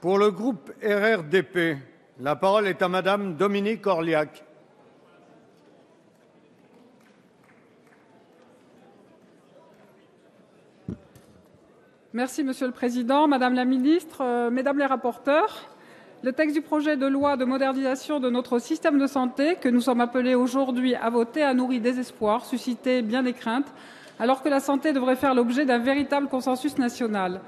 Pour le groupe RRDP, la parole est à Madame Dominique Orliac. Merci Monsieur le Président, Madame la Ministre, Mesdames les rapporteurs. Le texte du projet de loi de modernisation de notre système de santé que nous sommes appelés aujourd'hui à voter a nourri des espoirs, suscité bien des craintes, alors que la santé devrait faire l'objet d'un véritable consensus national.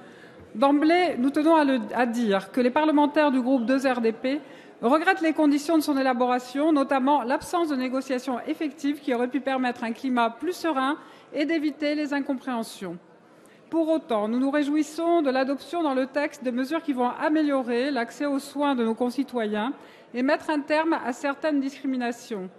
D'emblée, nous tenons à dire que les parlementaires du groupe 2RDP regrettent les conditions de son élaboration, notamment l'absence de négociations effectives qui auraient pu permettre un climat plus serein et d'éviter les incompréhensions. Pour autant, nous nous réjouissons de l'adoption dans le texte de mesures qui vont améliorer l'accès aux soins de nos concitoyens et mettre un terme à certaines discriminations.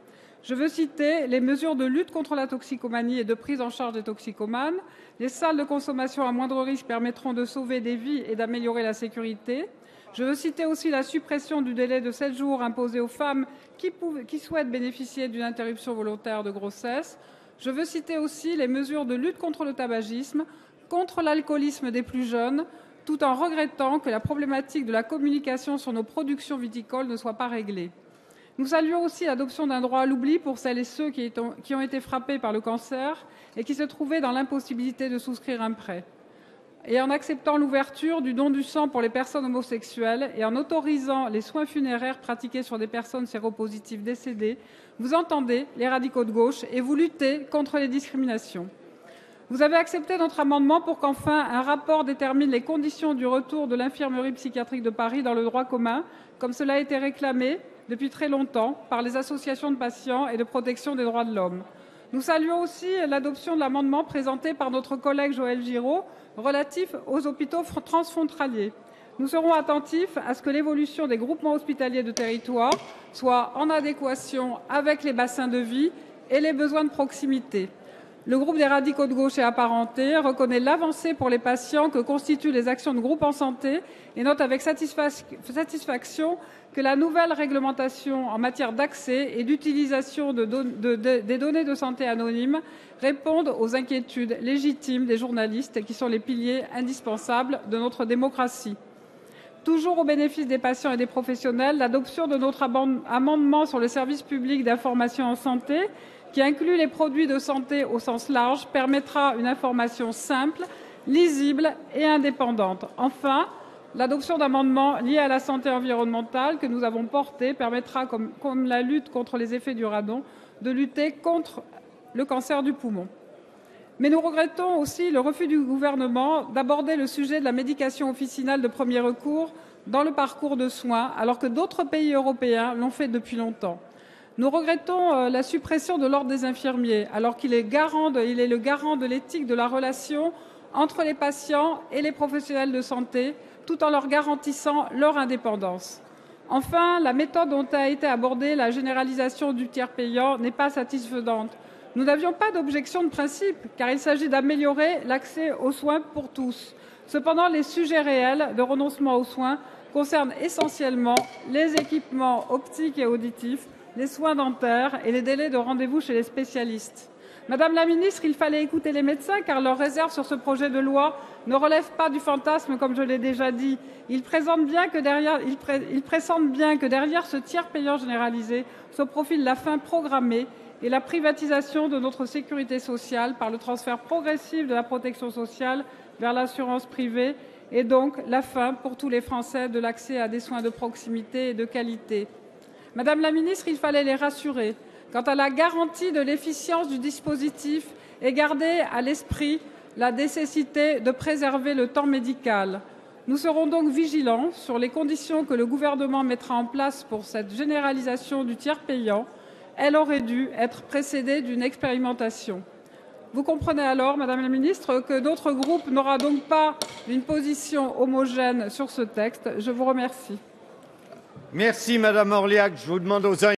Je veux citer les mesures de lutte contre la toxicomanie et de prise en charge des toxicomanes. Les salles de consommation à moindre risque permettront de sauver des vies et d'améliorer la sécurité. Je veux citer aussi la suppression du délai de 7 jours imposé aux femmes qui souhaitent bénéficier d'une interruption volontaire de grossesse. Je veux citer aussi les mesures de lutte contre le tabagisme, contre l'alcoolisme des plus jeunes, tout en regrettant que la problématique de la communication sur nos productions viticoles ne soit pas réglée. Nous saluons aussi l'adoption d'un droit à l'oubli pour celles et ceux qui ont été frappés par le cancer et qui se trouvaient dans l'impossibilité de souscrire un prêt. Et en acceptant l'ouverture du don du sang pour les personnes homosexuelles et en autorisant les soins funéraires pratiqués sur des personnes séropositives décédées, vous entendez les radicaux de gauche et vous luttez contre les discriminations. Vous avez accepté notre amendement pour qu'enfin un rapport détermine les conditions du retour de l'infirmerie psychiatrique de Paris dans le droit commun, comme cela a été réclamé depuis très longtemps par les associations de patients et de protection des droits de l'homme. Nous saluons aussi l'adoption de l'amendement présenté par notre collègue Joël Giraud relatif aux hôpitaux transfrontaliers. Nous serons attentifs à ce que l'évolution des groupements hospitaliers de territoire soit en adéquation avec les bassins de vie et les besoins de proximité. Le groupe des radicaux de gauche et apparentés reconnaît l'avancée pour les patients que constituent les actions de groupe en santé et note avec satisfaction que la nouvelle réglementation en matière d'accès et d'utilisation des données de santé anonymes répondent aux inquiétudes légitimes des journalistes qui sont les piliers indispensables de notre démocratie. Toujours au bénéfice des patients et des professionnels, l'adoption de notre amendement sur le service public d'information en santé qui inclut les produits de santé au sens large, permettra une information simple, lisible et indépendante. Enfin, l'adoption d'amendements liés à la santé environnementale que nous avons portés permettra, comme la lutte contre les effets du radon, de lutter contre le cancer du poumon. Mais nous regrettons aussi le refus du gouvernement d'aborder le sujet de la médication officinale de premier recours dans le parcours de soins, alors que d'autres pays européens l'ont fait depuis longtemps. Nous regrettons la suppression de l'ordre des infirmiers, alors qu'il est le garant de l'éthique de la relation entre les patients et les professionnels de santé, tout en leur garantissant leur indépendance. Enfin, la méthode dont a été abordée la généralisation du tiers payant n'est pas satisfaisante. Nous n'avions pas d'objection de principe, car il s'agit d'améliorer l'accès aux soins pour tous. Cependant, les sujets réels de renoncement aux soins concernent essentiellement les équipements optiques et auditifs, les soins dentaires et les délais de rendez-vous chez les spécialistes. Madame la ministre, il fallait écouter les médecins car leurs réserves sur ce projet de loi ne relèvent pas du fantasme, comme je l'ai déjà dit. Ils pressentent bien que derrière ce tiers payant généralisé se profile la fin programmée et la privatisation de notre sécurité sociale par le transfert progressif de la protection sociale vers l'assurance privée et donc la fin pour tous les Français de l'accès à des soins de proximité et de qualité. Madame la ministre, il fallait les rassurer quant à la garantie de l'efficience du dispositif et garder à l'esprit la nécessité de préserver le temps médical. Nous serons donc vigilants sur les conditions que le gouvernement mettra en place pour cette généralisation du tiers payant. Elle aurait dû être précédée d'une expérimentation. Vous comprenez alors, Madame la ministre, que notre groupe n'aura donc pas une position homogène sur ce texte. Je vous remercie. Merci Madame Orliac. Je vous demande aux uns